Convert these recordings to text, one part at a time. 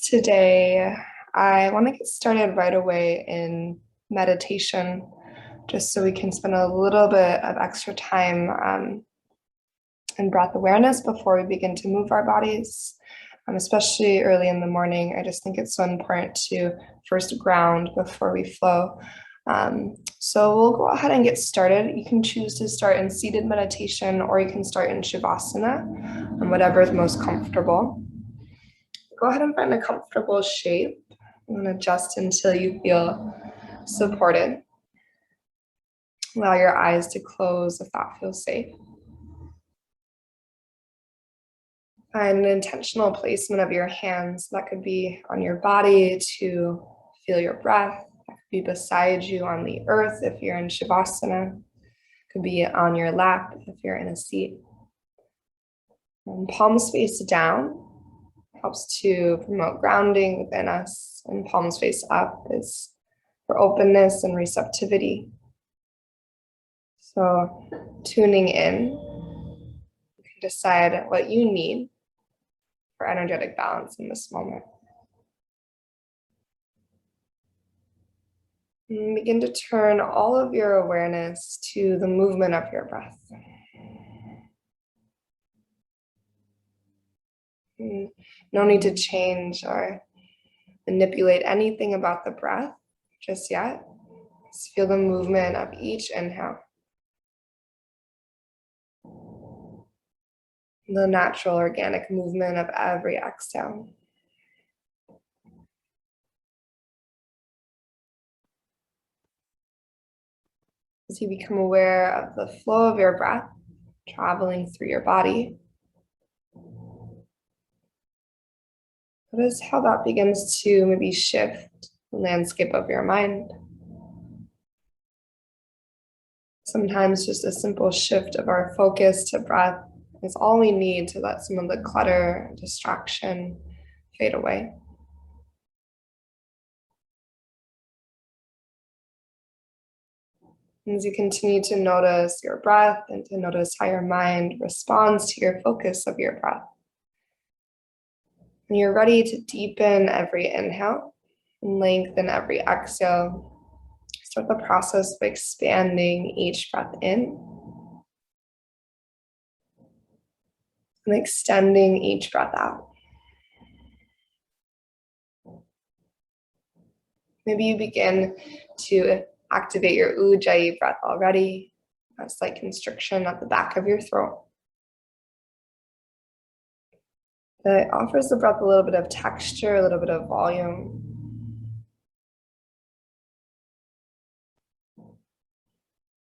today, I want to get started right away in meditation, just so we can spend a little bit of extra time in breath awareness before we begin to move our bodies, especially early in the morning. I just think it's so important to first ground before we flow. So we'll go ahead and get started. You can choose to start in seated meditation, or you can start in Shavasana, and whatever is most comfortable. Go ahead and find a comfortable shape and adjust until you feel supported. Allow your eyes to close if that feels safe. Find an intentional placement of your hands. That could be on your body to feel your breath. That could be beside you on the earth if you're in Shavasana. It could be on your lap if you're in a seat. And palms face down helps to promote grounding within us, and palms face up is for openness and receptivity. So tuning in, you can decide what you need for energetic balance in this moment. And begin to turn all of your awareness to the movement of your breath. No need to change or manipulate anything about the breath just yet. Just feel the movement of each inhale. The natural organic movement of every exhale. As you become aware of the flow of your breath traveling through your body, notice how that begins to maybe shift the landscape of your mind. Sometimes just a simple shift of our focus to breath is all we need to let some of the clutter, distraction fade away. As you continue to notice your breath and to notice how your mind responds to your focus of your breath, and you're ready to deepen every inhale and lengthen every exhale, start the process of expanding each breath in and extending each breath out. Maybe you begin to activate your Ujjayi breath already, a slight constriction at the back of your throat. That offers the breath a little bit of texture, a little bit of volume.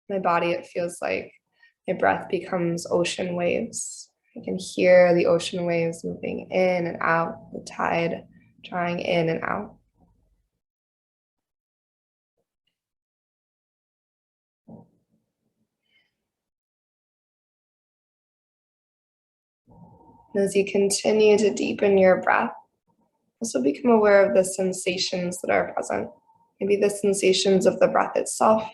My body, it feels like my breath becomes ocean waves. I can hear the ocean waves moving in and out, the tide drawing in and out. And as you continue to deepen your breath, also become aware of the sensations that are present. Maybe the sensations of the breath itself,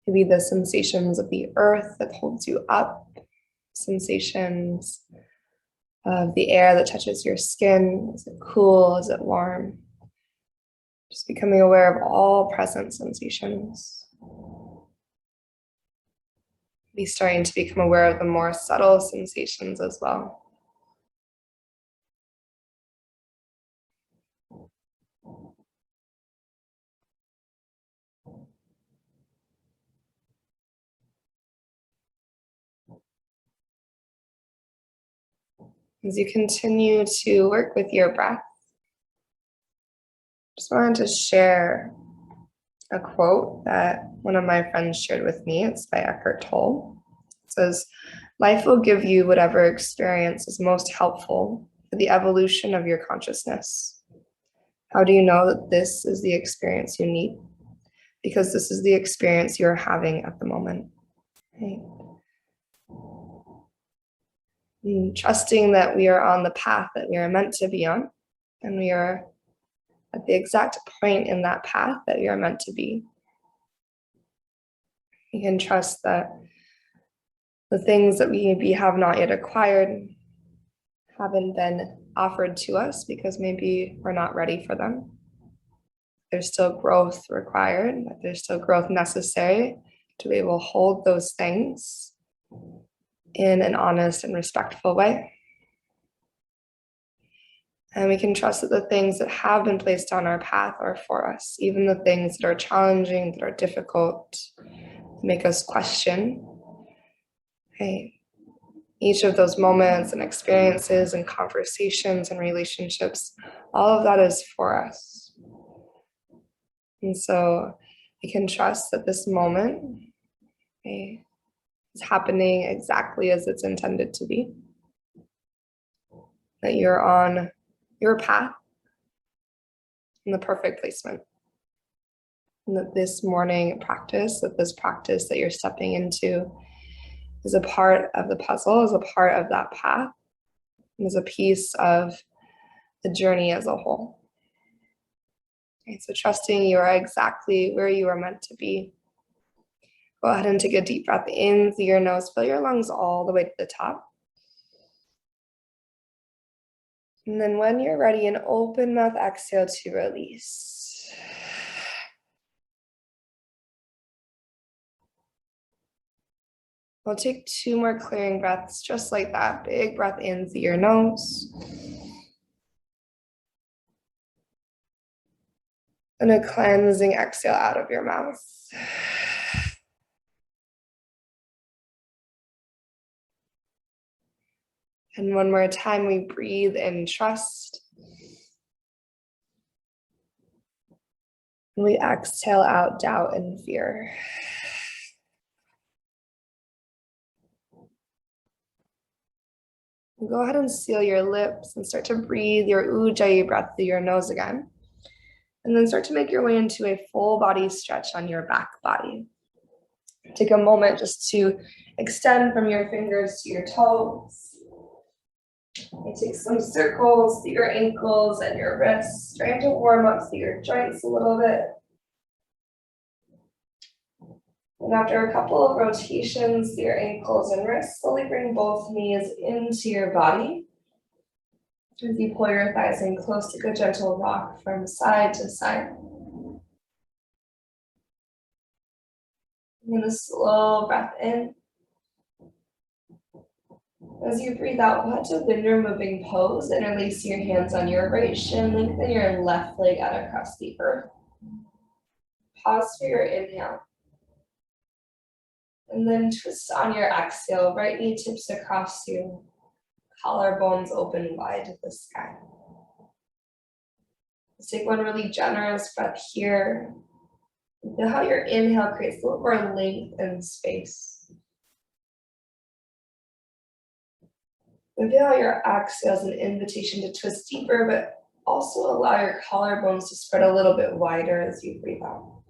maybe the sensations of the earth that holds you up, sensations of the air that touches your skin. Is it cool? Is it warm? Just becoming aware of all present sensations. Be starting to become aware of the more subtle sensations as well. As you continue to work with your breath, just wanted to share a quote that one of my friends shared with me. It's by Eckhart Tolle. It says, "Life will give you whatever experience is most helpful for the evolution of your consciousness. How do you know that this is the experience you need? Because this is the experience you're having at the moment." Right? And trusting that we are on the path that we are meant to be on, and we are at the exact point in that path that we are meant to be. We can trust that the things that we maybe have not yet acquired haven't been offered to us because maybe we're not ready for them. There's still growth required, but there's still growth necessary to be able to hold those things in an honest and respectful way. And we can trust that the things that have been placed on our path are for us, even the things that are challenging, that are difficult, make us question. Hey, each of those moments and experiences and conversations and relationships, all of that is for us. And so we can trust that this moment is happening exactly as it's intended to be. That you're on your path in the perfect placement. And that this morning practice, that this practice that you're stepping into is a part of the puzzle, is a part of that path, and is a piece of the journey as a whole. Okay, so trusting you are exactly where you are meant to be. Go ahead and take a deep breath in through your nose, fill your lungs all the way to the top. And then when you're ready, an open mouth exhale to release. We'll take 2 more clearing breaths, just like that. Big breath in through your nose. And a cleansing exhale out of your mouth. And one more time, we breathe in trust. And we exhale out doubt and fear. And go ahead and seal your lips and start to breathe your Ujjayi breath through your nose again. And then start to make your way into a full body stretch on your back body. Take a moment just to extend from your fingers to your toes. You take some circles through your ankles and your wrists, trying to warm up through your joints a little bit. And after a couple of rotations through your ankles and wrists, slowly bring both knees into your body. As you pull your thighs in close, take a gentle rock from side to side. And a slow breath in. As you breathe out, head to window moving pose and release your hands on your right shin, lengthen your left leg out across the earth. Pause for your inhale. And then twist on your exhale, right knee tips across you, collarbones open wide to the sky. Let's take one really generous breath here. Feel how your inhale creates a little more length and space. And feel how your exhale is an invitation to twist deeper, but also allow your collarbones to spread a little bit wider as you breathe out.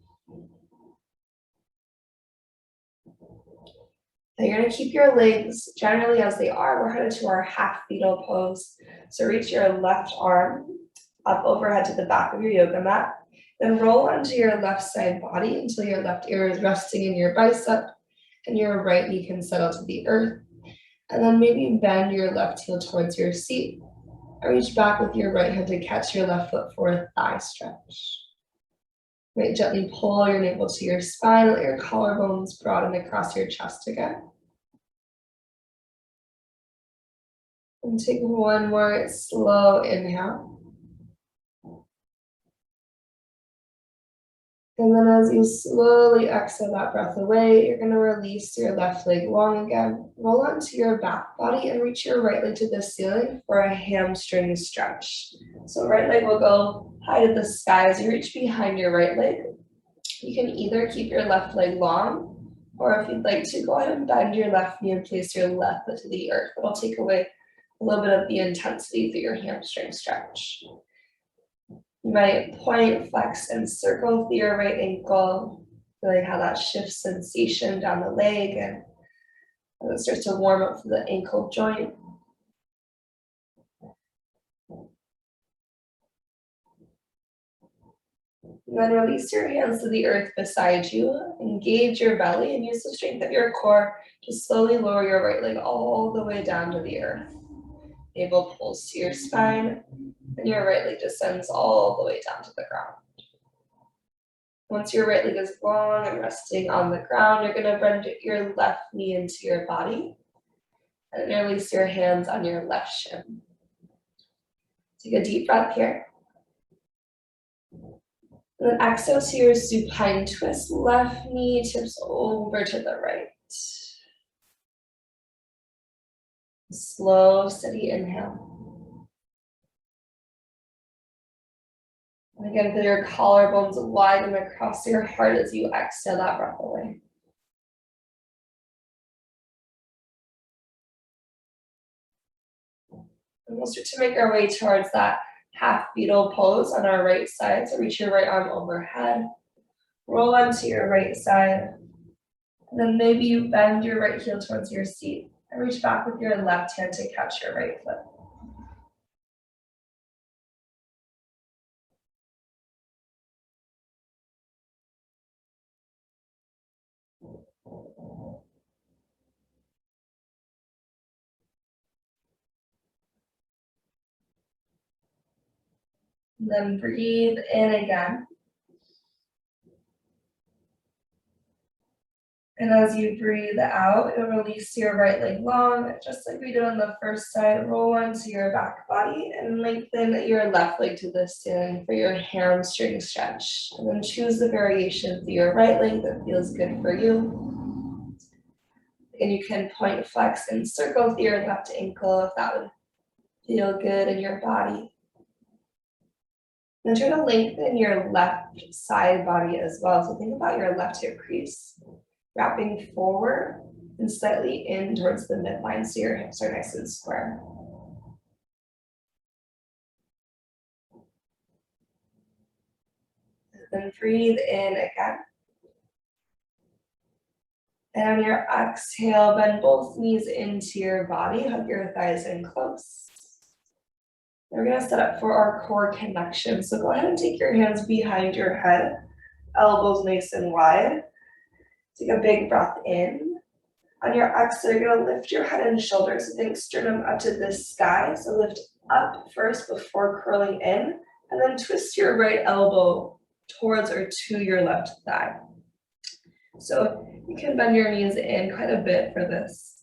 Now you're going to keep your legs generally as they are. We're headed to our half fetal pose. So reach your left arm up overhead to the back of your yoga mat. Then roll onto your left side body until your left ear is resting in your bicep and your right knee can settle to the earth. And then maybe bend your left heel towards your seat and reach back with your right hand to catch your left foot for a thigh stretch. Right, gently pull your navel to your spine, let your collarbones broaden across your chest again. And take one more slow inhale. And then as you slowly exhale that breath away, you're going to release your left leg long again. Roll onto your back body and reach your right leg to the ceiling for a hamstring stretch. So right leg will go high to the sky as you reach behind your right leg. You can either keep your left leg long, or if you'd like to, go ahead and bend your left knee and place your left foot to the earth. It'll take away a little bit of the intensity through your hamstring stretch. You might point, flex, and circle through your right ankle, feeling how that shifts sensation down the leg and it starts to warm up through the ankle joint. And then release your hands to the earth beside you, engage your belly, and use the strength of your core to slowly lower your right leg all the way down to the earth. Navel pulls to your spine, and your right leg descends all the way down to the ground. Once your right leg is long and resting on the ground, you're going to bend your left knee into your body and then release your hands on your left shin. Take a deep breath here. And then exhale to your supine twist. Left knee tips over to the right. Slow, steady inhale. And again, feel your collarbones widen across your heart as you exhale that breath away. And we'll start to make our way towards that half fetal pose on our right side. So reach your right arm overhead. Roll onto your right side. And then maybe you bend your right heel towards your seat and reach back with your left hand to catch your right foot. And then breathe in again. And as you breathe out, you'll release your right leg long, just like we did on the first side. Roll onto your back body and lengthen your left leg to the ceiling for your hamstring stretch. And then choose the variation for your right leg that feels good for you. And you can point, flex, and circle with your left ankle if that would feel good in your body. Then try to lengthen your left side body as well. So think about your left hip crease, wrapping forward and slightly in towards the midline so your hips are nice and square. Then breathe in again. And on your exhale, bend both knees into your body, hug your thighs in close. We're going to set up for our core connection. So go ahead and take your hands behind your head, elbows nice and wide. Take a big breath in. On your exhale, you're going to lift your head and shoulders. So think sternum up to the sky. So lift up first before curling in, and then twist your right elbow towards or to your left thigh. So you can bend your knees in quite a bit for this.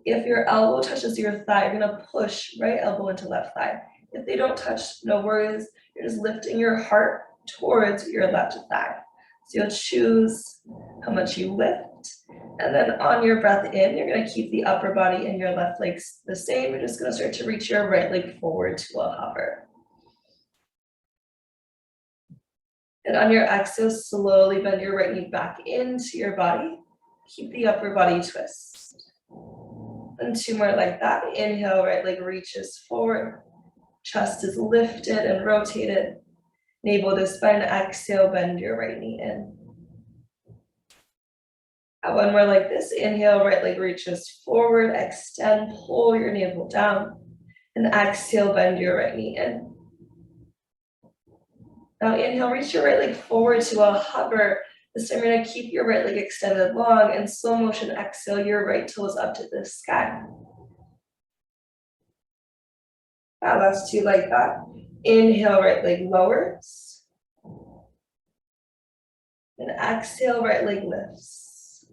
If your elbow touches your thigh, you're going to push right elbow into left thigh. If they don't touch, no worries. You're just lifting your heart towards your left thigh. So you'll choose how much you lift. And then on your breath in, you're going to keep the upper body and your left legs the same. You're just going to start to reach your right leg forward to a hover. And on your exhale, slowly bend your right knee back into your body. Keep the upper body twist. And two more like that. Inhale, right leg reaches forward. Chest is lifted and rotated. Navel to spine. Exhale, bend your right knee in. One more like this. Inhale, right leg reaches forward. Extend, pull your navel down. And exhale, bend your right knee in. Now inhale, reach your right leg forward to a hover. This time you're going to keep your right leg extended long, and slow motion exhale your right toes up to the sky. Now last two like that. Inhale, right leg lowers. And exhale, right leg lifts.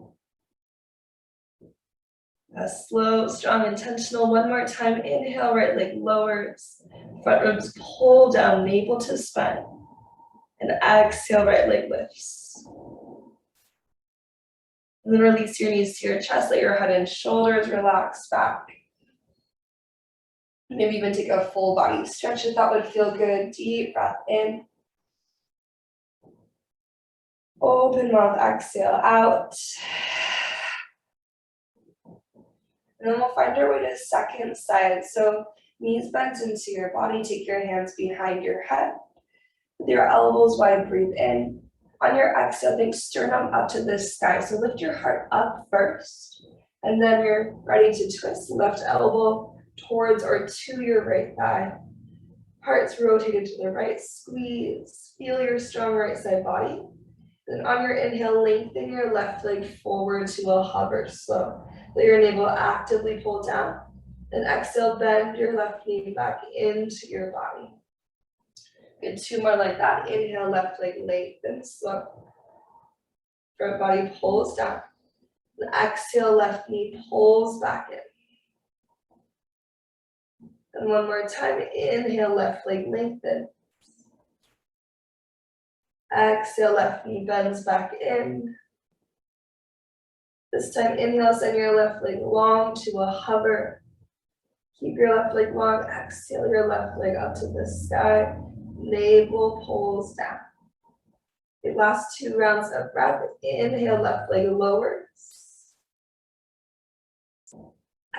Slow, strong, intentional. One more time. Inhale, right leg lowers. Front ribs pull down, navel to spine. And exhale, right leg lifts. And then release your knees to your chest, let your head and shoulders relax back. Maybe even take a full body stretch if that would feel good. Deep breath in. Open mouth, exhale out. And then we'll find our way to the second side. So knees bent into your body, take your hands behind your head. With your elbows wide, breathe in. On your exhale, think sternum up to the sky. So lift your heart up first. And then you're ready to twist left elbow towards or to your right thigh. Heart's rotated to the right, squeeze. Feel your strong right side body. Then on your inhale, lengthen your left leg forward to a hover slow. Let your navel actively pull down And exhale, bend your left knee back into your body. Good, 2 more like that. Inhale, left leg lengthens, slow. Front body pulls down. And exhale, left knee pulls back in. And one more time, inhale, left leg lengthens. Exhale, left knee bends back in. This time, inhale, send your left leg long to a hover. Keep your left leg long. Exhale your left leg up to the sky. Navel pulls down. The last 2 rounds of breath. Inhale, left leg lowers.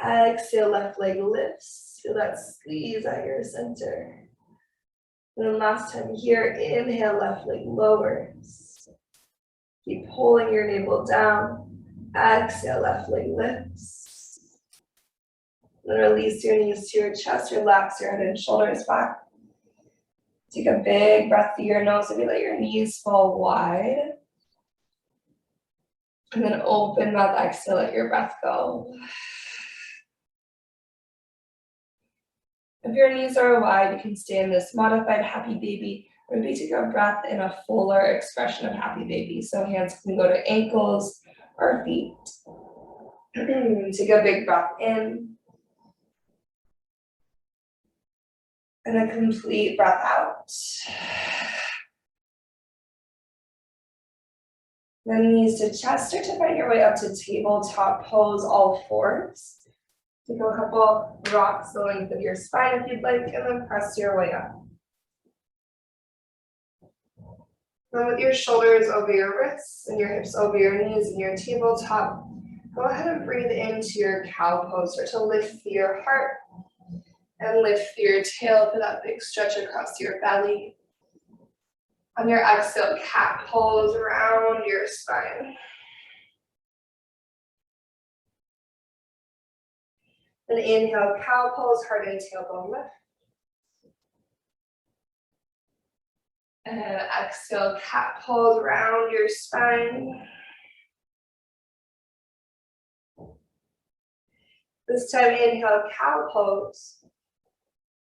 Exhale, left leg lifts. Feel that squeeze at your center. And then last time here, inhale, left leg lowers. Keep pulling your navel down. Exhale, left leg lifts. Then release your knees to your chest, relax your head and shoulders back. Take a big breath through your nose and let your knees fall wide. And then open mouth, exhale, let your breath go. If your knees are wide, you can stay in this modified happy baby. Or maybe take a breath in a fuller expression of happy baby. So hands can go to ankles or feet. Take a big breath in. And a complete breath out. Then knees to chest, start to find your way up to tabletop pose, all fours. Take a couple rocks the length of your spine if you'd like, and then press your way up. Then with your shoulders over your wrists and your hips over your knees and your tabletop, go ahead and breathe into your cow pose. Start to lift through your heart and lift through your tail for that big stretch across your belly. On your exhale, cat pose around your spine. Then inhale, cow pose, heart and tailbone lift. And exhale, cat pose around your spine. This time, inhale, cow pose.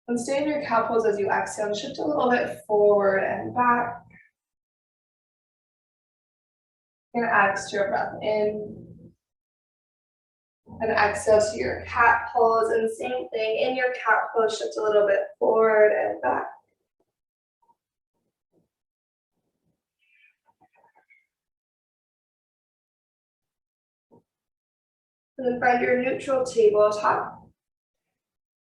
And stay in your cow pose as you exhale. Shift a little bit forward and back. And extra breath in. And exhale to your cat pose. And same thing, in your cat pose, shift a little bit forward and back. And then find your neutral tabletop.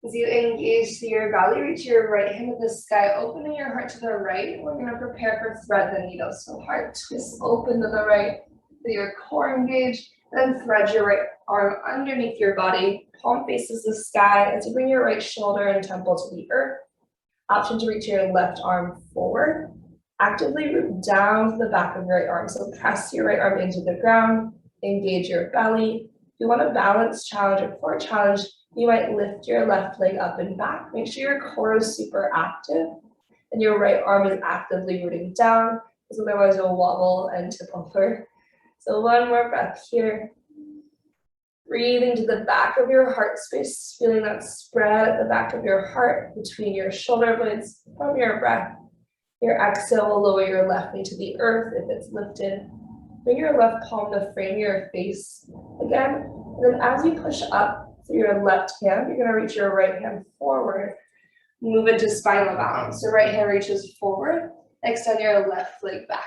As you engage to your belly, reach your right hand to the sky, opening your heart to the right. We're going to prepare for thread the needle. So heart twist open to the right, with your core engaged, then thread your right arm underneath your body. Palm faces the sky as you bring your right shoulder and temple to the earth. Option to reach your left arm forward. Actively root down to the back of your right arm. So press your right arm into the ground, engage your belly. If you want a balance challenge or core challenge, you might lift your left leg up and back. Make sure your core is super active and your right arm is actively rooting down, because otherwise you'll wobble and tip over. So one more breath here. Breathing to the back of your heart space, feeling that spread at the back of your heart between your shoulder blades from your breath. Your exhale will lower your left knee to the earth if it's lifted. Bring your left palm to frame your face again. And then as you push up through your left hand, you're going to reach your right hand forward. Move into spinal balance. So right hand reaches forward. Extend your left leg back.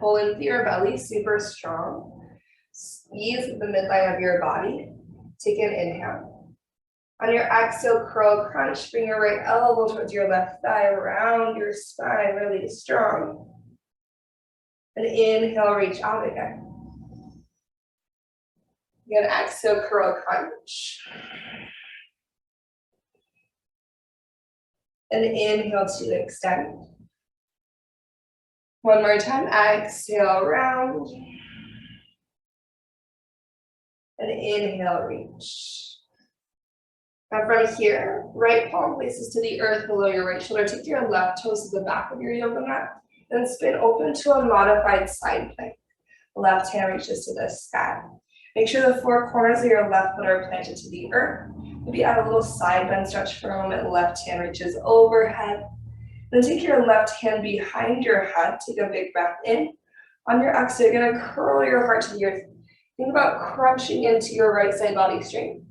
Pull into your belly, super strong. Squeeze the midline of your body. Take an inhale. On your exhale, curl crunch. Bring your right elbow towards your left thigh, around your spine, really strong. And inhale, reach out again. Again, exhale, curl crunch. And inhale to extend. One more time, exhale, round. And inhale, reach. Now from here, right palm faces to the earth below your right shoulder. Take your left toes to the back of your yoga mat. Then spin open to a modified side plank. Left hand reaches to the sky. Make sure the 4 corners of your left foot are planted to the earth. Maybe add a little side bend stretch for a moment. Left hand reaches overhead. Then take your left hand behind your head. Take a big breath in. On your exhale, you're gonna curl your heart to the earth. Think about crunching into your right side body strength.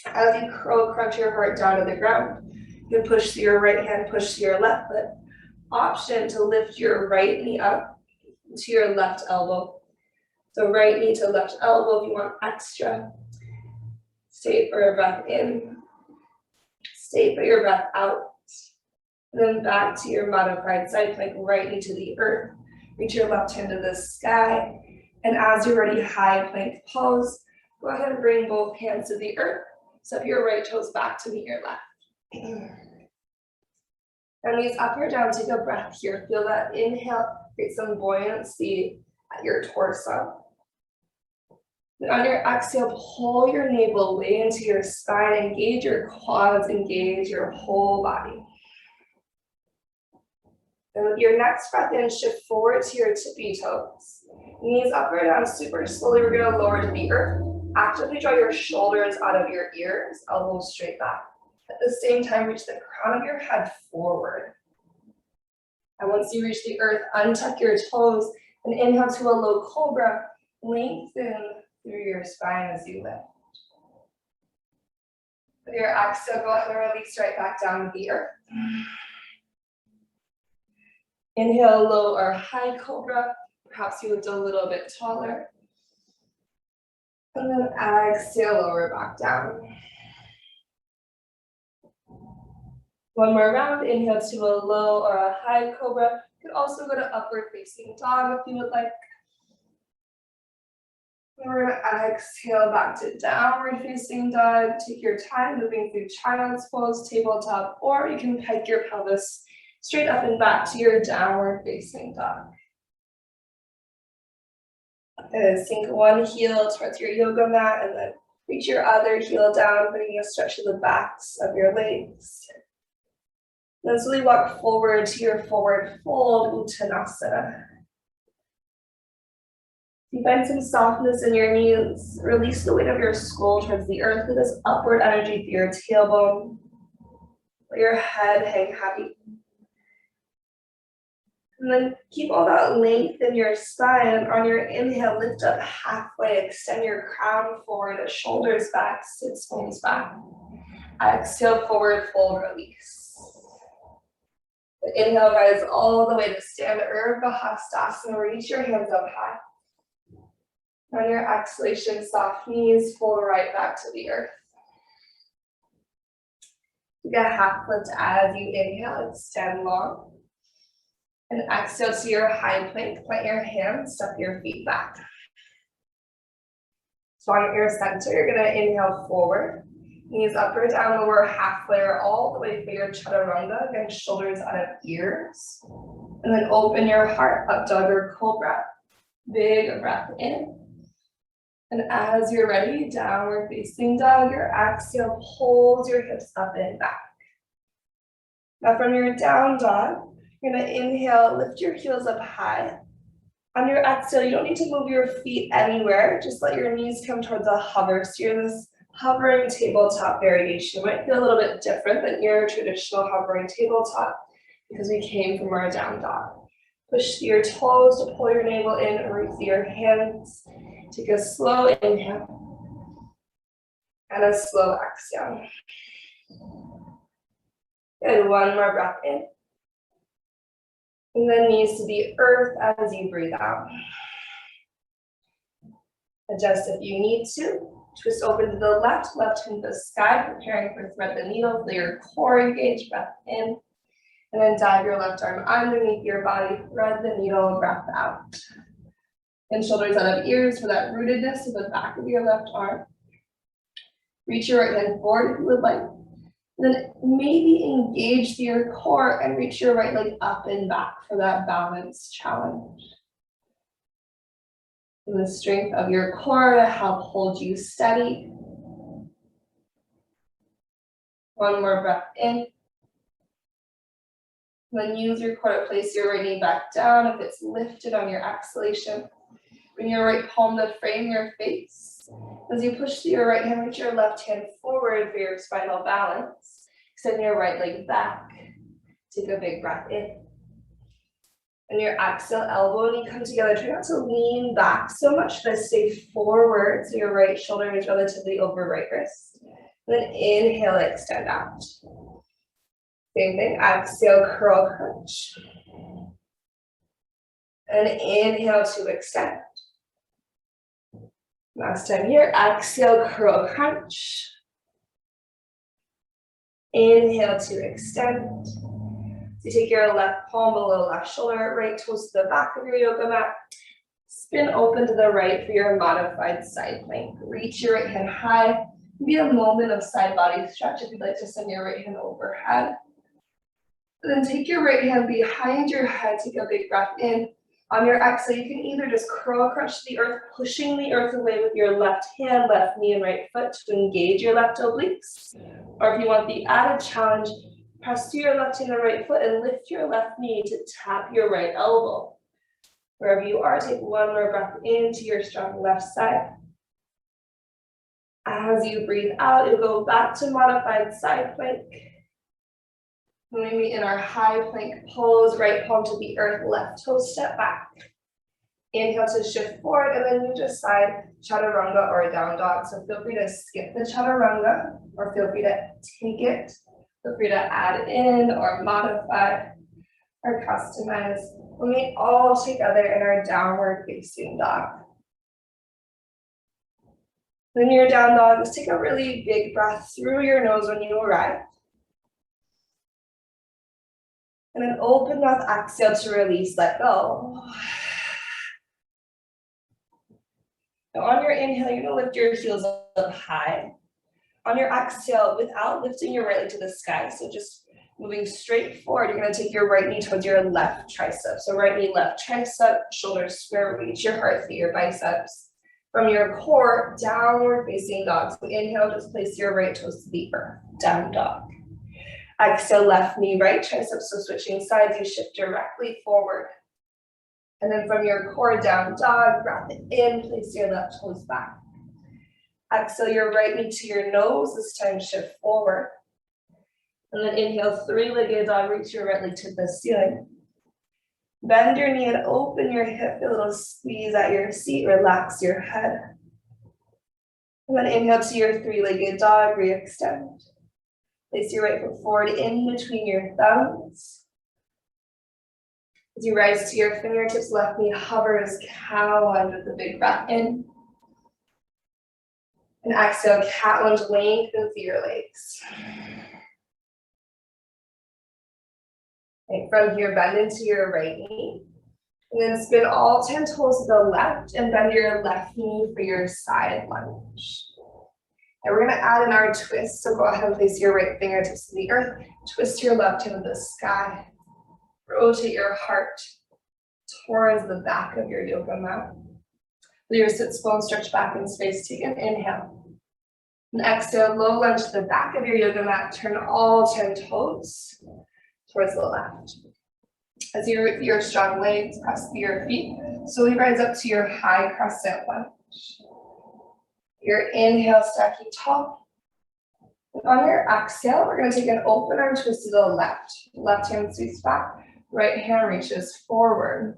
As you crunch your heart down to the ground, you can push to your right hand, push to your left foot. Option to lift your right knee up to your left elbow. So right knee to left elbow if you want extra. Stay for a breath in. Stay for your breath out. And then back to your modified side plank, right knee to the earth. Reach your left hand to the sky. And as you're ready, high plank pose. Go ahead and bring both hands to the earth. Step your right toes back to meet your left. Now knees up or down, take a breath here. Feel that inhale, create some buoyancy at your torso. Then on your exhale, pull your navel way into your spine, engage your quads, engage your whole body. And with your next breath in, shift forward to your tippy toes. Knees up or down, super slowly, we're gonna lower to the earth. Actively draw your shoulders out of your ears, elbows straight back. At the same time, reach the crown of your head forward. And once you reach the earth, untuck your toes and inhale to a low cobra. Lengthen through your spine as you lift. With your exhale, go ahead and release right back down to the earth. Inhale, low or high cobra. Perhaps you lift a little bit taller. And then exhale, lower back down. One more round, inhale to a low or a high cobra. You could also go to upward facing dog if you would like. And we're gonna exhale back to downward facing dog. Take your time moving through child's pose, tabletop, or you can pike your pelvis straight up and back to your downward facing dog. And sink one heel towards your yoga mat and then reach your other heel down, bringing a stretch to the backs of your legs. Then slowly walk forward to your forward fold, Uttanasana. You find some softness in your knees. Release the weight of your skull towards the earth with this upward energy through your tailbone. Let your head hang heavy. And then keep all that length in your spine. On your inhale, lift up halfway, extend your crown forward, shoulders back, sits bones back. Exhale, forward fold, release. The inhale, rise all the way to stand, Urdhva Hastasana. Reach your hands up high. On your exhalation, soft knees, fold right back to the earth. You get a half lift as you inhale, extend long. And exhale to your high plank, plant your hands, step your feet back. So on your center, you're gonna inhale forward. Knees up or down, lower half layer all the way for your chaturanga. Again, shoulders out of ears. And then open your heart up, dog or cobra. Big breath in. And as you're ready, downward facing dog, your exhale pulls your hips up and back. Now from your down dog, you're gonna inhale, lift your heels up high. On your exhale, you don't need to move your feet anywhere. Just let your knees come towards a hover. So you're in this hovering tabletop variation. It might feel a little bit different than your traditional hovering tabletop because we came from our down dog. Push your toes to pull your navel in, root through your hands. Take a slow inhale and a slow exhale. Good, one more breath in. And then knees to the earth as you breathe out. Adjust if you need to. Twist open to the left, left hand to the sky, preparing for thread the needle, feel your core engage, breath in. And then dive your left arm underneath your body, thread the needle, breath out. And shoulders out of ears for that rootedness to the back of your left arm. Reach your right hand forward if you would like. Then maybe engage through your core and reach your right leg up and back for that balance challenge. And the strength of your core to help hold you steady. One more breath in. Then use your core to place your right knee back down if it's lifted on your exhalation. Bring your right palm to frame your face. As you push your right hand, reach your left hand forward for your spinal balance. Extend your right leg back. Take a big breath in. And your exhale, elbow and knee come together. Try not to lean back so much, but stay forward so your right shoulder is relatively over right wrist. And then inhale, extend out. Same thing, exhale, curl crunch. And inhale to extend. Last time here, exhale, curl crunch. Inhale to extend. So you take your left palm below left shoulder, right toes to the back of your yoga mat. Spin open to the right for your modified side plank. Reach your right hand high. Maybe a moment of side body stretch if you'd like to send your right hand overhead. And then take your right hand behind your head, take a big breath in. On your exhale, you can either just curl crunch to the earth, pushing the earth away with your left hand, left knee, and right foot to engage your left obliques. Or if you want the added challenge, press to your left hand and right foot and lift your left knee to tap your right elbow. Wherever you are, take one more breath into your strong left side. As you breathe out, you'll go back to modified side plank. When we meet in our high plank pose, right palm to the earth, left toe step back. Inhale to shift forward, and then you just side chaturanga or a down dog. So feel free to skip the chaturanga, or feel free to take it. Feel free to add in or modify or customize. We'll meet all together in our downward facing dog. When you're down dog, just take a really big breath through your nose when you arrive. And then open mouth, exhale to release, let go. Now on your inhale, you're gonna lift your heels up high. On your exhale, without lifting your right leg to the sky, so just moving straight forward, you're gonna take your right knee towards your left tricep. So right knee, left tricep, shoulders square, reach your heart through your biceps. From your core, downward facing dog. So inhale, just place your right toes to the earth, down dog. Exhale, left knee, right tricep, so switching sides, you shift directly forward. And then from your core, down dog, breath in, place your left toes back. Exhale your right knee to your nose, this time shift forward. And then inhale, three-legged dog, reach your right leg to the ceiling. Bend your knee and open your hip, a little squeeze at your seat, relax your head. And then inhale to your three-legged dog, re-extend. Place your right foot forward in between your thumbs. As you rise to your fingertips, left knee hovers, cow under the big breath in. And exhale, cat lunge, lengthen through your legs. And from here, bend into your right knee. And then spin all 10 toes to the left and bend your left knee for your side lunge. And we're gonna add in our twist, so go ahead and place your right fingertips to the earth, twist your left hand to the sky, rotate your heart towards the back of your yoga mat. Let your sits bones stretch back in space, take an inhale. And exhale, low lunge to the back of your yoga mat, turn all 10 toes towards the left. As you with your strong legs, press through your feet, slowly rise up to your high crescent lunge. Your inhale, stacking tall. And on your exhale, we're going to take an open arm twist to the left. Left hand sweeps back, right hand reaches forward.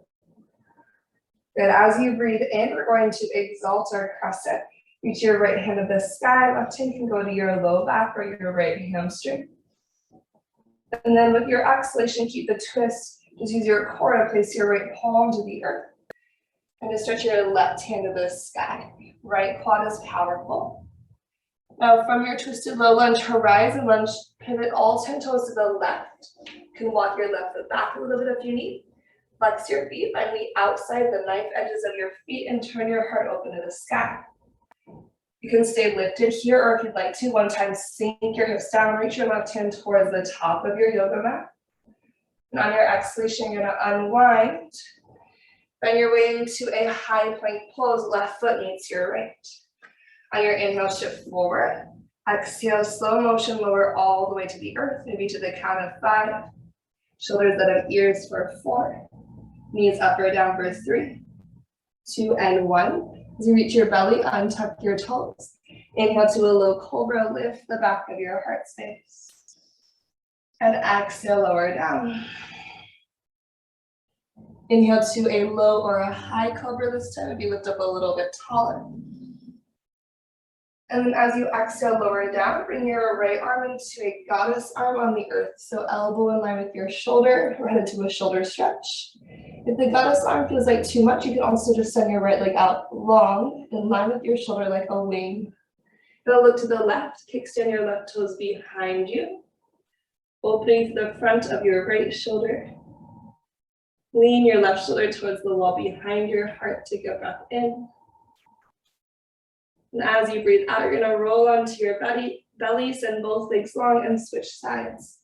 Good. As you breathe in, we're going to exalt our crescent. Reach your right hand to the sky. Left hand can go to your low back or your right hamstring. And then with your exhalation, keep the twist. Just use your core to place your right palm to the earth. And to stretch your left hand to the sky. Right quad is powerful. Now from your twisted low lunge, horizon lunge, pivot all 10 toes to the left. You can walk your left foot back a little bit if you need. Flex your feet, find the outside, the knife edges of your feet, and turn your heart open to the sky. You can stay lifted here, or if you'd like to, one time sink your hips down, reach your left hand towards the top of your yoga mat. And on your exhalation, you're gonna unwind. Bend your way into a high plank pose, left foot meets your right. On your inhale, shift forward. Exhale, slow motion, lower all the way to the earth, maybe to the count of 5. Shoulders that have ears for 4. Knees up or down for 3. 2, and 1. As you reach your belly, untuck your toes. Inhale to a low cobra, lift the back of your heart space. And exhale, lower down. Inhale to a low or a high cobra this time, maybe lift up a little bit taller. And then as you exhale, lower down, bring your right arm into a goddess arm on the earth. So elbow in line with your shoulder, right into a shoulder stretch. If the goddess arm feels like too much, you can also just send your right leg out long, in line with your shoulder like a wing. Now look to the left, kickstand your left toes behind you. Opening to the front of your right shoulder. Lean your left shoulder towards the wall behind your heart. Take a breath in. And as you breathe out, you're gonna roll onto your belly, send both legs long and switch sides.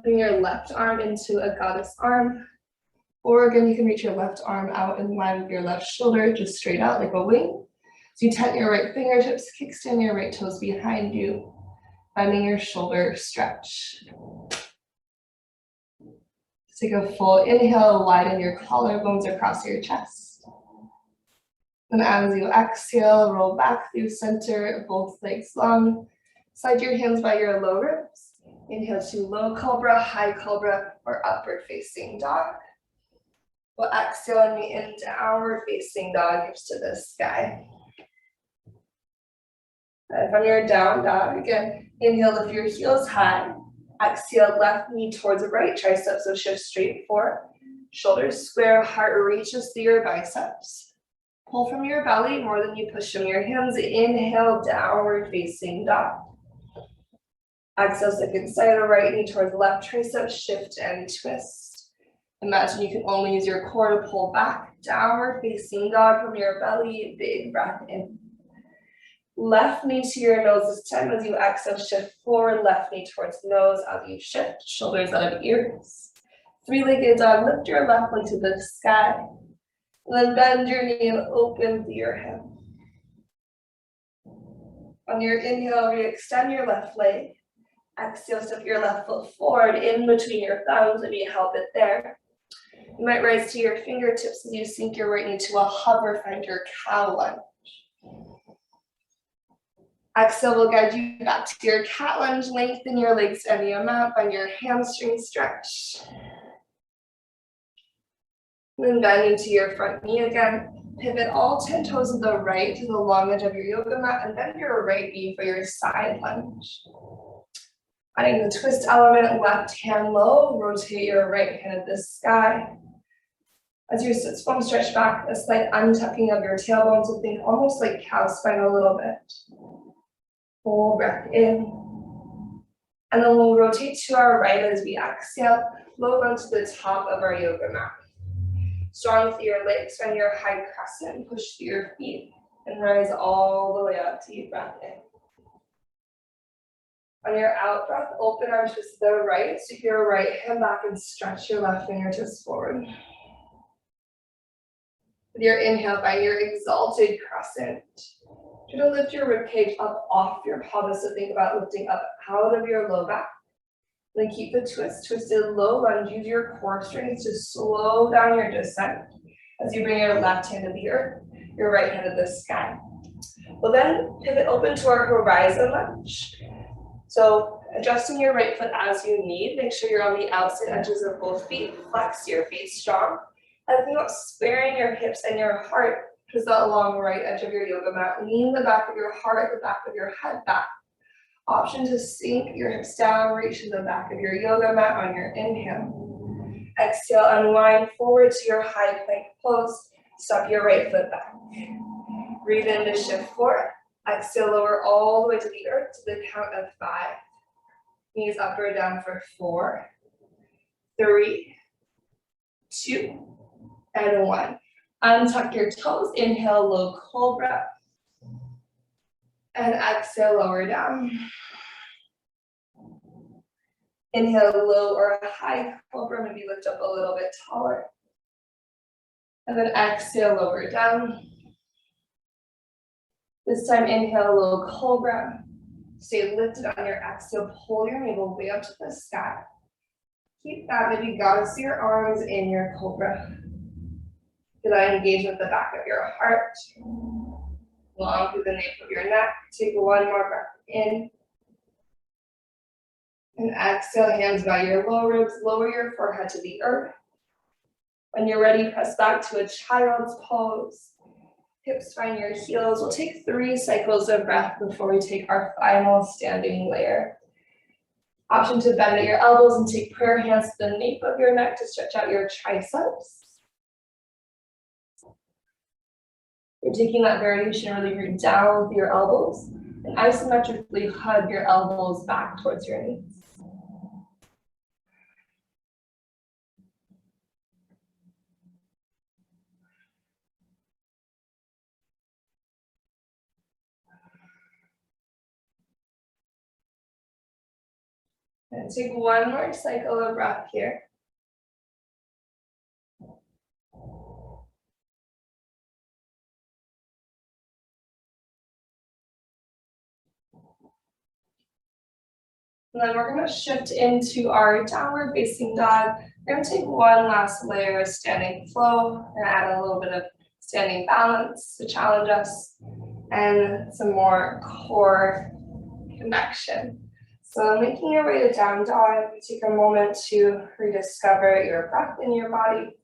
Bring your left arm into a goddess arm. Or again, you can reach your left arm out in line with your left shoulder, just straight out like a wing. So you tighten your right fingertips, kickstand your right toes behind you, bending your shoulder stretch. Take a full inhale, widen your collarbones across your chest. And as you exhale, roll back through center, both legs long. Slide your hands by your low ribs. Inhale to low cobra, high cobra, or upward facing dog. We'll exhale and meet in downward facing dog, hips to the sky. And from your down dog, again, inhale, lift your heels high. Exhale, left knee towards the right tricep, so shift straight forward. Shoulders square, heart reaches through your biceps. Pull from your belly more than you push from your hands. Inhale, downward facing dog. Exhale, second side of right knee towards the left tricep, shift and twist. Imagine you can only use your core to pull back. Downward facing dog from your belly, big breath in. Left knee to your nose this time. As you exhale, shift forward, left knee towards nose as you shift, shoulders out of ears. Three-legged dog, lift your left leg to the sky. And then bend your knee and open through your hip. On your inhale, re-extend your left leg. Exhale, step your left foot forward in between your thumbs if you help it there. You might rise to your fingertips as you sink your right knee to a hover, find your cow lunge. Exhale will guide you back to your cat lunge. Lengthen your legs any amount, find your hamstring stretch. Then bend into your front knee again. Pivot all 10 toes of the right to the long edge of your yoga mat and bend your right knee for your side lunge. Adding the twist element, left hand low, rotate your right hand at the sky. As your sits bone stretch back, a slight untucking of your tailbone, so think almost like cow spine a little bit. Full breath in. And then we'll rotate to our right as we exhale, low down to the top of our yoga mat. Strong through your legs, find your high crescent, push through your feet, and rise all the way up, deep breath in. On your out breath, open arms to the right, sweep your right hand back and stretch your left fingertips forward. With your inhale, find your exalted crescent. Try to lift your ribcage up off your pelvis, so think about lifting up out of your low back. Then keep the twist, twisted low lunge. Use your core strength to slow down your descent as you bring your left hand to the earth, your right hand to the sky. We'll then pivot open to our horizon lunge. So adjusting your right foot as you need. Make sure you're on the outside edges of both feet. Flex your feet strong. And think about squaring your hips and your heart towards that long right edge of your yoga mat. Lean the back of your heart, the back of your head back. Option to sink your hips down, reach to the back of your yoga mat on your inhale. Exhale, unwind forward to your high plank pose. Step your right foot back. Breathe in to shift forward. Exhale, lower all the way to the earth to the count of 5. Knees up or down for 4, 3, 2, and 1. Untuck your toes. Inhale, low cobra. And exhale, lower down. Inhale, low or a high cobra, maybe lift up a little bit taller. And then exhale, lower down. This time, inhale, low cobra. Stay lifted on your exhale, pull your navel way up to the sky. Keep that, maybe goddess your arms in your cobra. Feel that engagement at the back of your heart, long through the nape of your neck. Take one more breath in. And exhale, hands by your low ribs, lower your forehead to the earth. When you're ready, press back to a child's pose. Hips find your heels. We'll take 3 cycles of breath before we take our final standing layer. Option to bend at your elbows and take prayer hands to the nape of your neck to stretch out your triceps. You're taking that variation really root down with your elbows and isometrically hug your elbows back towards your knees. And take one more cycle of breath here. And then we're going to shift into our downward facing dog. We're going to take one last layer of standing flow and add a little bit of standing balance to challenge us and some more core connection. So making your way to down dog, take a moment to rediscover your breath in your body,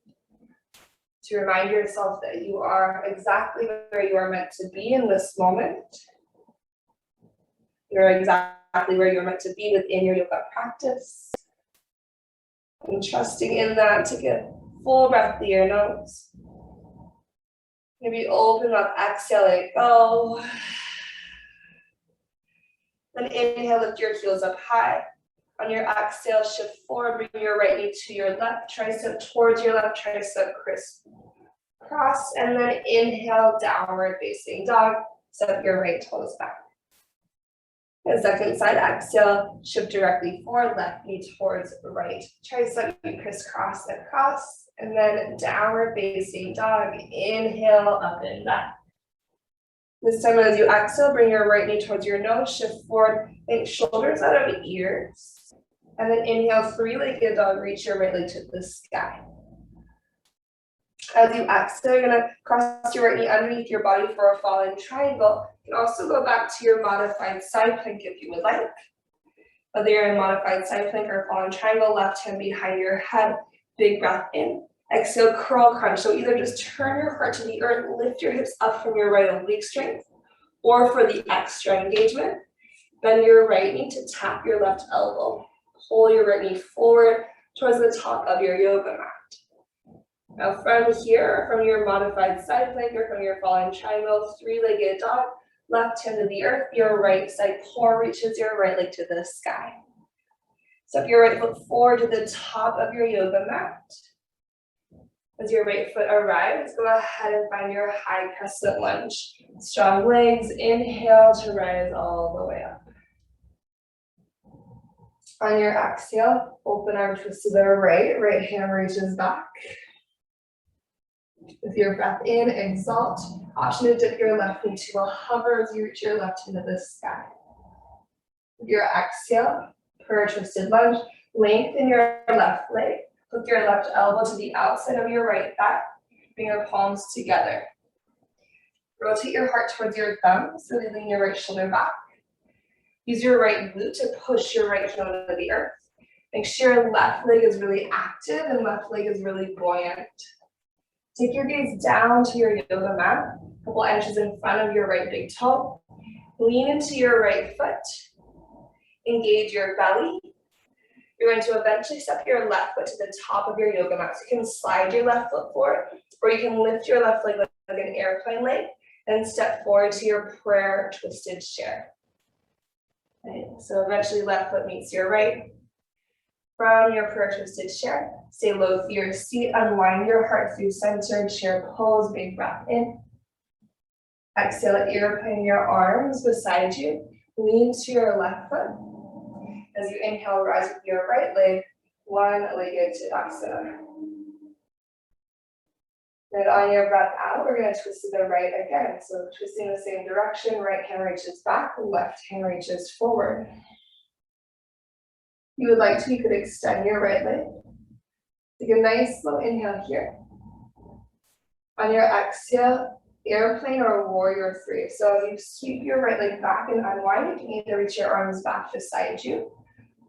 to remind yourself that you are exactly where you are meant to be in this moment. You're exactly where you're meant to be within your yoga practice. And trusting in that, take a full breath through your nose. Maybe open up, exhale, let it go. Then inhale, lift your heels up high. On your exhale, shift forward, bring your right knee to your left tricep, towards your left tricep, crisscross, and then inhale, downward facing dog. Step your right toes back. And second side exhale, shift directly forward, left knee towards right tricep, you crisscross across, and then downward facing dog. Inhale, up and back. This time as you exhale, bring your right knee towards your nose, shift forward, think shoulders out of ears. And then inhale, 3-legged dog, reach your right leg to the sky. As you exhale, you're gonna cross your right knee underneath your body for a fallen triangle. You can also go back to your modified side plank if you would like. Whether you're in modified side plank or fallen triangle, left hand behind your head, big breath in. Exhale, curl crunch. So either just turn your heart to the earth, lift your hips up from your right oblique strength, or for the extra engagement, bend your right knee to tap your left elbow. Pull your right knee forward towards the top of your yoga mat. Now from here, from your modified side plank or from your fallen triangle, 3-legged dog, left hand to the earth, your right side core reaches your right leg to the sky. Step your right foot forward to the top of your yoga mat. As your right foot arrives, go ahead and find your high crescent lunge. Strong legs, inhale to rise all the way up. On your exhale, open arm twist to the right hand reaches back. With your breath in, exalt. Option to dip your left knee to a hover as you reach your left hand to the sky. With your exhale, prayer twisted lunge, lengthen your left leg. Hook your left elbow to the outside of your right thigh. Bring your palms together. Rotate your heart towards your thumb, so you lean your right shoulder back. Use your right glute to push your right heel into the earth. Make sure your left leg is really active and left leg is really buoyant. Take your gaze down to your yoga mat, a couple inches in front of your right big toe. Lean into your right foot. Engage your belly. You're going to eventually step your left foot to the top of your yoga mat. So you can slide your left foot forward, or you can lift your left leg like an airplane leg and step forward to your prayer twisted chair. Right. So eventually left foot meets your right. From your prayer twisted chair, stay low through your seat, unwind your heart through centered chair pose, big breath in. Exhale, airplane your arms beside you. Lean to your left foot. As you inhale, rise with your right leg, one-legged Tadasana. Then on your breath out, we're going to twist to the right again. So twisting the same direction, right hand reaches back, left hand reaches forward. If you would like to, you could extend your right leg. Take a nice slow inhale here. On your exhale, airplane or warrior three. So you sweep your right leg back and unwind. You can either reach your arms back beside you,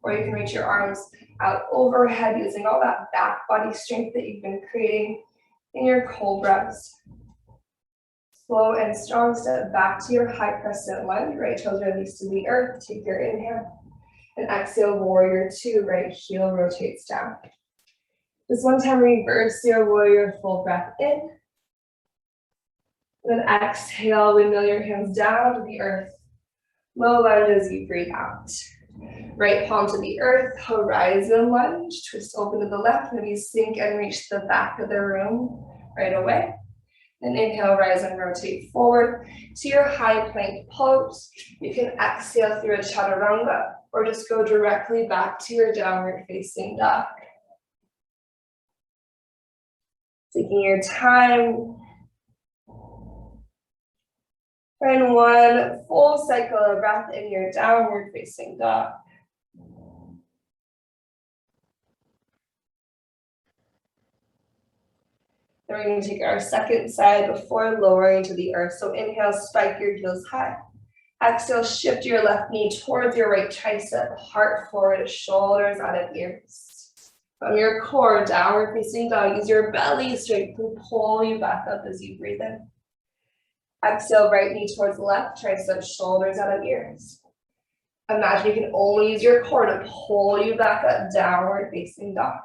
or you can reach your arms out overhead using all that back body strength that you've been creating in your cobras. Slow and strong step back to your high crescent lunge. Right toes release to the earth. Take your inhale. And exhale, warrior two. Right heel rotates down. This one time, reverse your warrior, full breath in. Then exhale, windmill your hands down to the earth. Low lunge as you breathe out. Right palm to the earth, horizon lunge. Twist open to the left, maybe sink and reach the back of the room right away. Then inhale, rise and rotate forward to your high plank pose. You can exhale through a chaturanga or just go directly back to your downward facing dog. Taking your time. And one full cycle of breath in your downward facing dog. Then we're going to take our second side before lowering to the earth. So inhale, spike your heels high. Exhale, shift your left knee towards your right tricep, heart forward, shoulders out of ears. From your core, downward facing dog, use your belly strength to pull you back up as you breathe in. Exhale, right knee towards left, tricep, shoulders out of ears. Imagine you can only use your core to pull you back up, downward facing dog.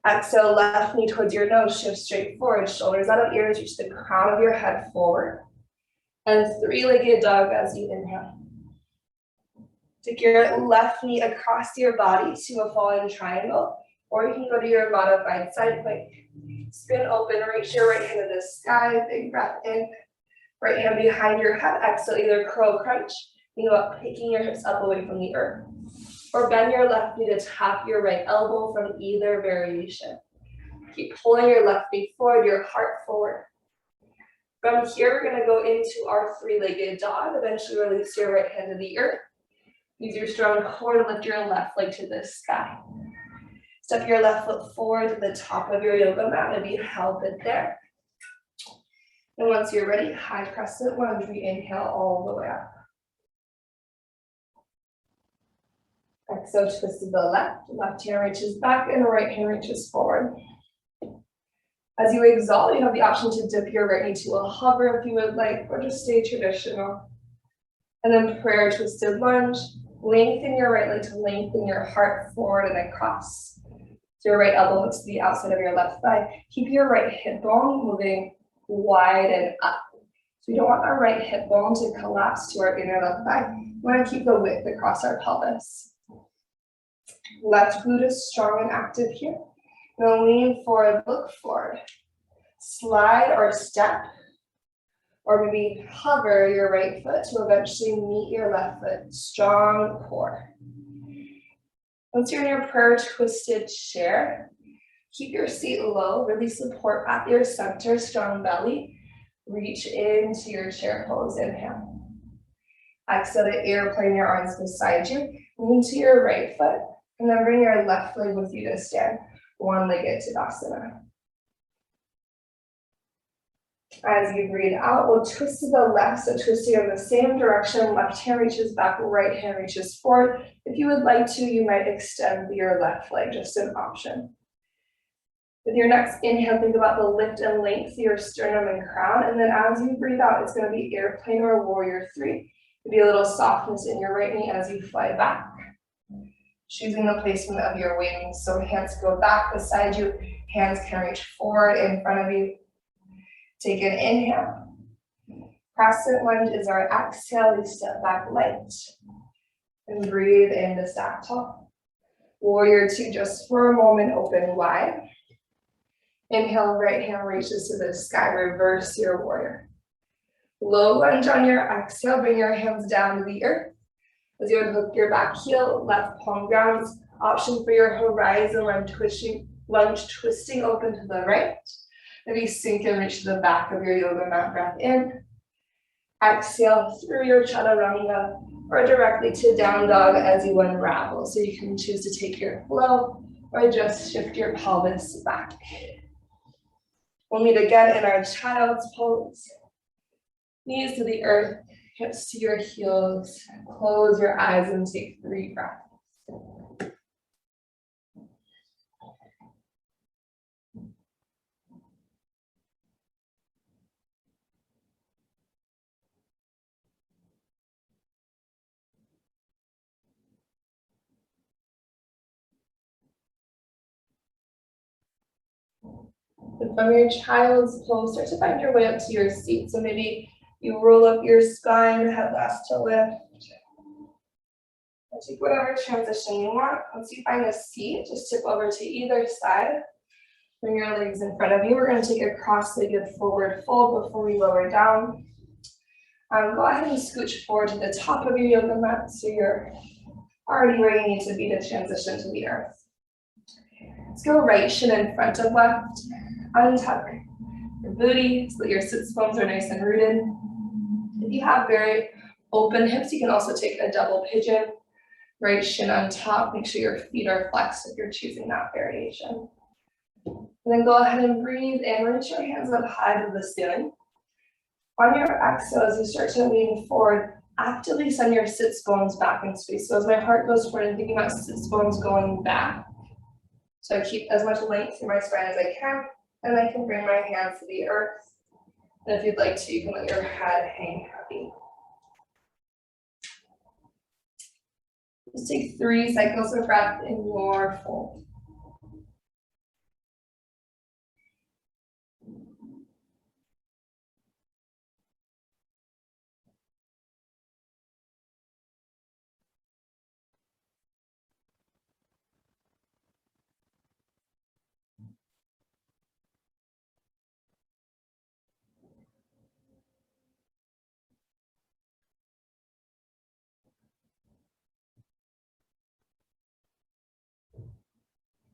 Exhale, left knee towards your nose, shift straight forward, shoulders out of ears, reach the crown of your head forward. And three-legged dog as you inhale. Take your left knee across your body to a fallen triangle, or you can go to your modified side plank. Spin open, reach your right hand to the sky, big breath in. Right hand behind your head, exhale, either curl crunch, think about picking your hips up away from the earth, or bend your left knee to tap your right elbow from either variation. Keep pulling your left knee forward, your heart forward. From here, we're gonna go into our three-legged dog. Eventually release your right hand to the earth. Use your strong core to lift your left leg to the sky. Step your left foot forward to the top of your yoga mat and be held it there. And once you're ready, high crescent lunge, we inhale all the way up. Exhale, twist to the left. Left hand reaches back and the right hand reaches forward. As you exhale, you have the option to dip your right knee to a hover if you would like, or just stay traditional. And then prayer twisted lunge. Lengthen your right leg to lengthen your heart forward and across. So your right elbow hooks to the outside of your left thigh. Keep your right hip bone moving wide and up. So we don't want our right hip bone to collapse to our inner left thigh. We want to keep the width across our pelvis. Left glute is strong and active here. Now lean forward, look forward. Slide or step, or maybe hover your right foot to eventually meet your left foot. Strong core. Once you're in your prayer twisted chair, keep your seat low, really support at your center, strong belly. Reach into your chair pose, inhale. Exhale to airplane your arms beside you. Lean to your right foot, and then bring your left leg with you to stand. One-legged Tadasana. As you breathe out, we'll twist to the left, so twisting in the same direction. Left hand reaches back, right hand reaches forward. If you would like to, you might extend your left leg, just an option. With your next inhale, think about the lift and length of your sternum and crown, and then as you breathe out, it's going to be airplane or warrior three. Maybe a little softness in your right knee as you fly back. Choosing the placement of your wings, so hands go back beside you, hands can reach forward in front of you. Take an inhale. Crescent lunge is our exhale. We step back light. And breathe into stack tall. Warrior two, just for a moment, open wide. Inhale, right hand reaches to the sky. Reverse your warrior. Low lunge on your exhale. Bring your hands down to the earth. As you unhook your back heel, left palm grounds. Option for your horizon lunge twisting open to the right. Maybe sink and reach to the back of your yoga mat, breath in. Exhale through your chaturanga or directly to down dog as you unravel. So you can choose to take your flow or just shift your pelvis back. We'll meet again in our child's pose. Knees to the earth, hips to your heels. Close your eyes and take 3 breaths. And from your child's pose, start to find your way up to your seat. So maybe you roll up your spine, head last to lift. And take whatever transition you want. Once you find a seat, just tip over to either side. Bring your legs in front of you. We're going to take a cross-legged forward fold before we lower down. Go ahead and scooch forward to the top of your yoga mat so you're already where you need to be to transition to the earth. Let's go right shin in front of left. Untuck your booty so that your sits bones are nice and rooted. If you have very open hips, you can also take a double pigeon. Right shin on top. Make sure your feet are flexed if you're choosing that variation. And then go ahead and breathe in. Reach your hands up high to the ceiling. On your exhale, as you start to lean forward, actively send your sits bones back in space. So as my heart goes forward, I'm thinking about sits bones going back. So I keep as much length in my spine as I can, and I can bring my hands to the earth. And if you'd like to, you can let your head hang heavy. Just take 3 cycles of breath in your fold.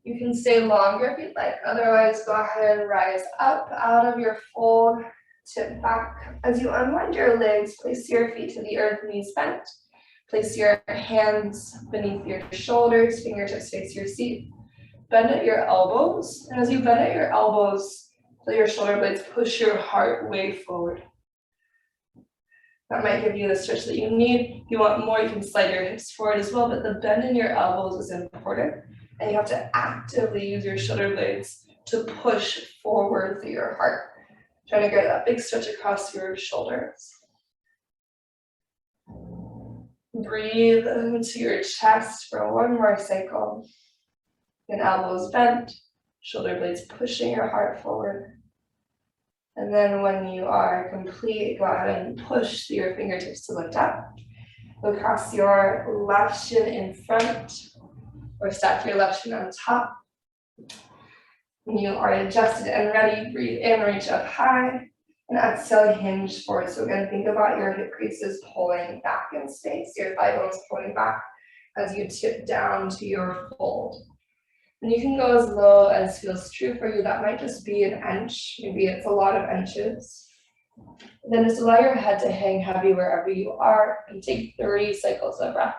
You can stay longer if you'd like, otherwise go ahead and rise up out of your fold, tip back. As you unwind your legs, place your feet to the earth, knees bent. Place your hands beneath your shoulders, fingertips face your seat. Bend at your elbows, and as you bend at your elbows, feel your shoulder blades push your heart way forward. That might give you the stretch that you need. If you want more, you can slide your hips forward as well, but the bend in your elbows is important. And you have to actively use your shoulder blades to push forward through your heart. Trying to get that big stretch across your shoulders. Breathe into your chest for 1 more cycle. And elbows bent, shoulder blades pushing your heart forward. And then when you are complete, go ahead and push your fingertips to lift up. Go across your left shin in front, or stack your left shin on top. When you are adjusted and ready, breathe in, reach up high, and exhale, hinge forward. So again, think about your hip creases pulling back in space, your thigh bones pulling back as you tip down to your fold. And you can go as low as feels true for you. That might just be an inch, maybe it's a lot of inches. And then just allow your head to hang heavy wherever you are, and take 3 cycles of breath.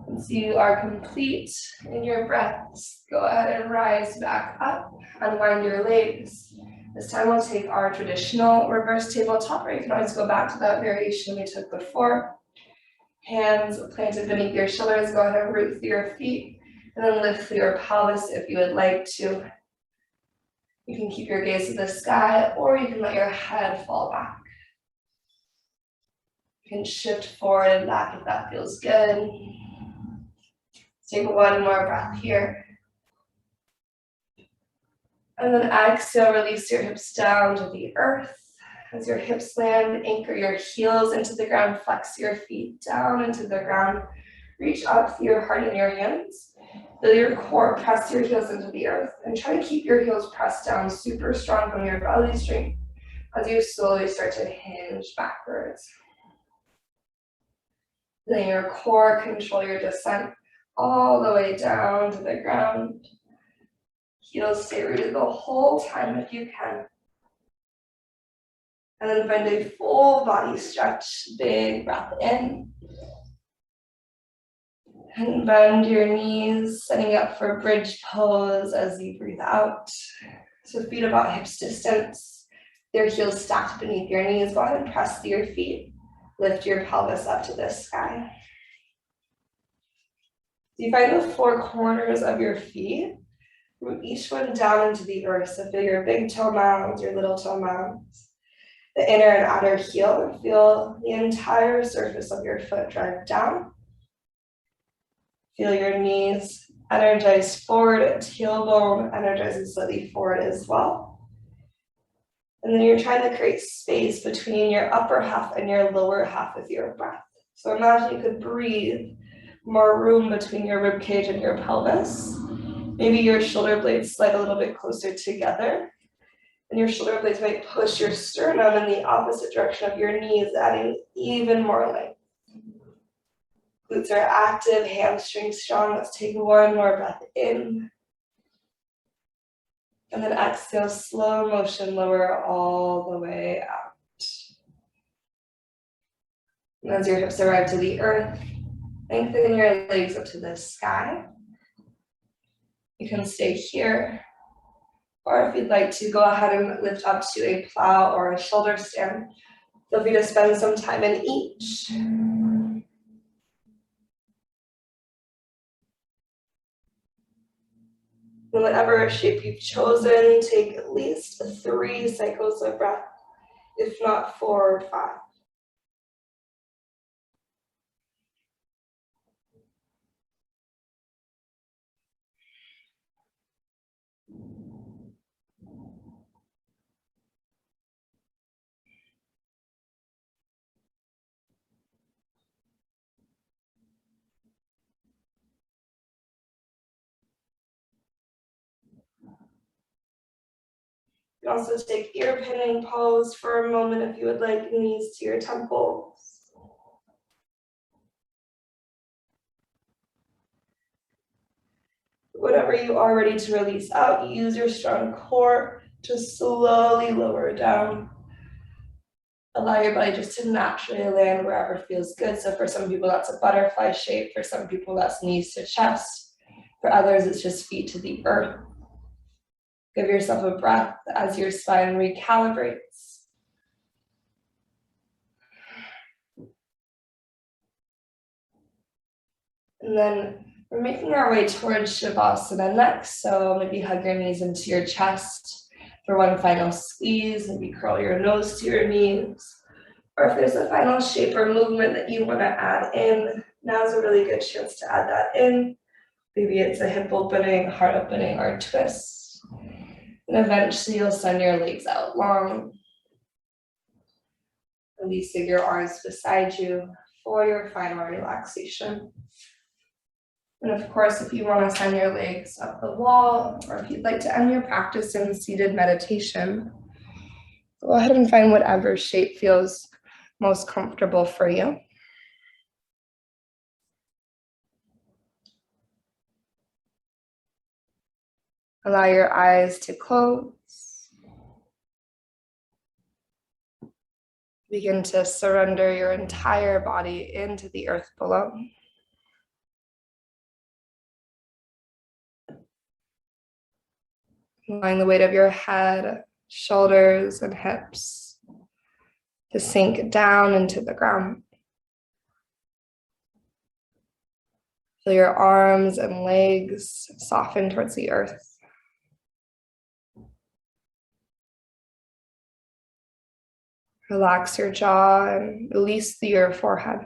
Once you are complete in your breaths, go ahead and rise back up, unwind your legs. This time we'll take our traditional reverse tabletop, or you can always go back to that variation we took before. Hands planted beneath your shoulders, go ahead and root through your feet, and then lift through your pelvis if you would like to. You can keep your gaze to the sky, or you can let your head fall back. You can shift forward and back if that feels good. Take 1 more breath here. And then exhale, release your hips down to the earth. As your hips land, anchor your heels into the ground, flex your feet down into the ground. Reach up through your heart in your hands. Feel your core, press your heels into the earth, and try to keep your heels pressed down super strong from your belly strength as you slowly start to hinge backwards. Then your core, control your descent all the way down to the ground. Heels stay rooted the whole time if you can. And then find a full body stretch, big breath in. And bend your knees, setting up for bridge pose as you breathe out. So feet about hips distance, your heels stacked beneath your knees. Go ahead and press through your feet. Lift your pelvis up to the sky. So you find the four corners of your feet. Root each one down into the earth. So feel your big toe mounds, your little toe mounds. The inner and outer heel. Feel the entire surface of your foot drive down. Feel your knees energize forward, tailbone energizes slightly forward as well. And then you're trying to create space between your upper half and your lower half with your breath. So imagine you could breathe, more room between your rib cage and your pelvis. Maybe your shoulder blades slide a little bit closer together. And your shoulder blades might push your sternum in the opposite direction of your knees, adding even more length. Glutes are active, hamstrings strong. Let's take one more breath in. And then exhale, slow motion, lower all the way out. And as your hips arrive to the earth, lengthen your legs up to the sky. You can stay here. Or if you'd like to, go ahead and lift up to a plow or a shoulder stand. Feel free to spend some time in each. In whatever shape you've chosen, take at least 3 cycles of breath, if not 4 or 5. You can also take ear pinning pose for a moment if you would like, knees to your temples. Whatever you are ready to release out, use your strong core to slowly lower down. Allow your body just to naturally land wherever feels good. So for some people, that's a butterfly shape. For some people, that's knees to chest. For others, it's just feet to the earth. Give yourself a breath as your spine recalibrates. And then we're making our way towards Shavasana next. So maybe hug your knees into your chest for one final squeeze. Maybe curl your nose to your knees. Or if there's a final shape or movement that you want to add in, now's a really good chance to add that in. Maybe it's a hip opening, heart opening, or twist. And eventually you'll send your legs out long, releasing your arms beside you for your final relaxation. And of course, if you want to send your legs up the wall, or if you'd like to end your practice in seated meditation, go ahead and find whatever shape feels most comfortable for you. Allow your eyes to close. Begin to surrender your entire body into the earth below. Allowing the weight of your head, shoulders, and hips to sink down into the ground. Feel your arms and legs soften towards the earth. Relax your jaw and release your forehead.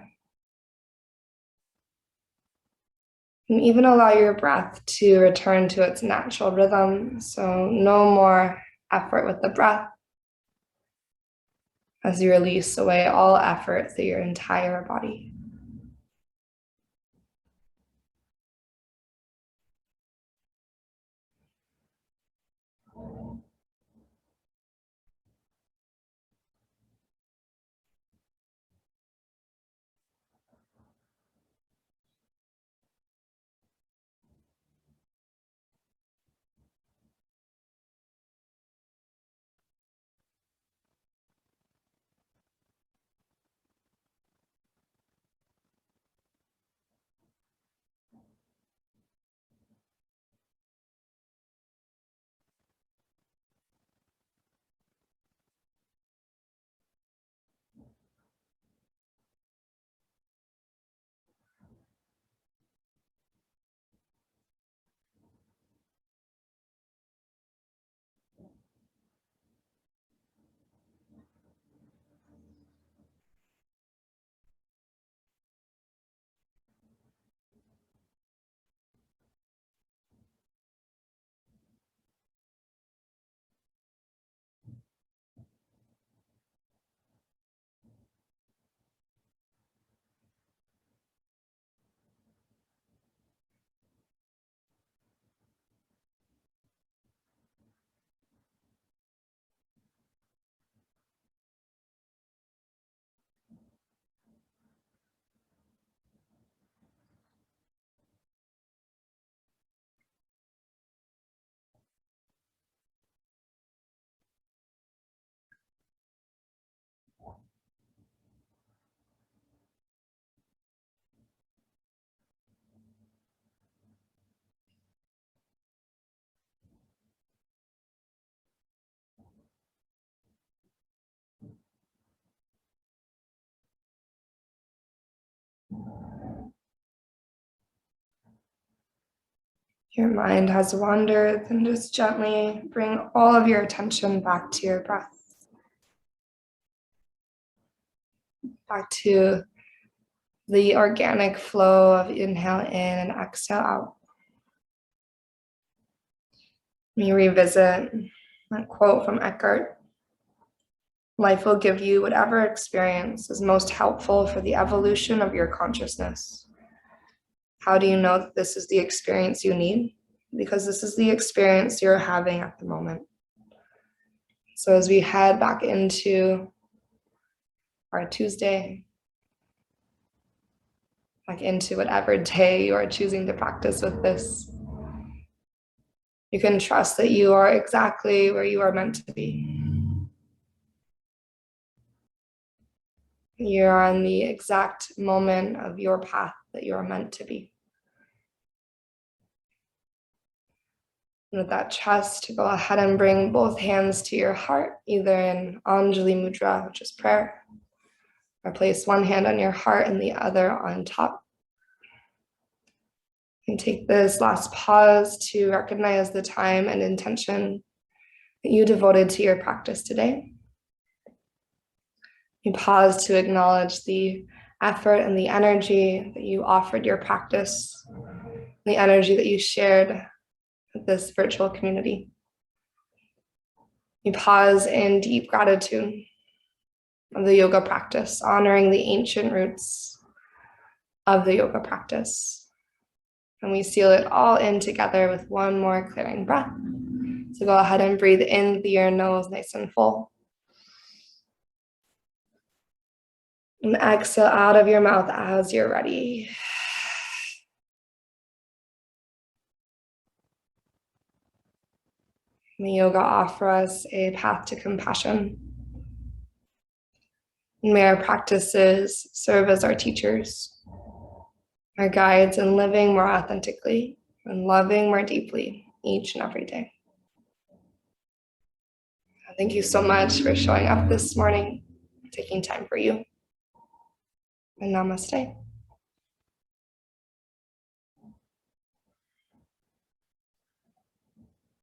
And even allow your breath to return to its natural rhythm. So no more effort with the breath as you release away all effort through your entire body. your mind has wandered, then just gently bring all of your attention back to your breath, back to the organic flow of inhale in and exhale out. You revisit that quote from Eckhart: life will give you whatever experience is most helpful for the evolution of your consciousness. How do you know that this is the experience you need? Because this is the experience you're having at the moment. So as we head back into our Tuesday, back into whatever day you are choosing to practice with this, you can trust that you are exactly where you are meant to be. You're on the exact moment of your path that you are meant to be. And with that trust, go ahead and bring both hands to your heart, either in Anjali Mudra, which is prayer, or place one hand on your heart and the other on top. And take this last pause to recognize the time and intention that you devoted to your practice today. You pause to acknowledge the effort and the energy that you offered your practice, the energy that you shared with this virtual community. You pause in deep gratitude of the yoga practice, honoring the ancient roots of the yoga practice. And we seal it all in together with one more clearing breath. So go ahead and breathe in through your nose, nice and full. And exhale out of your mouth as you're ready. May yoga offer us a path to compassion. And may our practices serve as our teachers, our guides in living more authentically and loving more deeply each and every day. Thank you so much for showing up this morning, taking time for you. And namaste.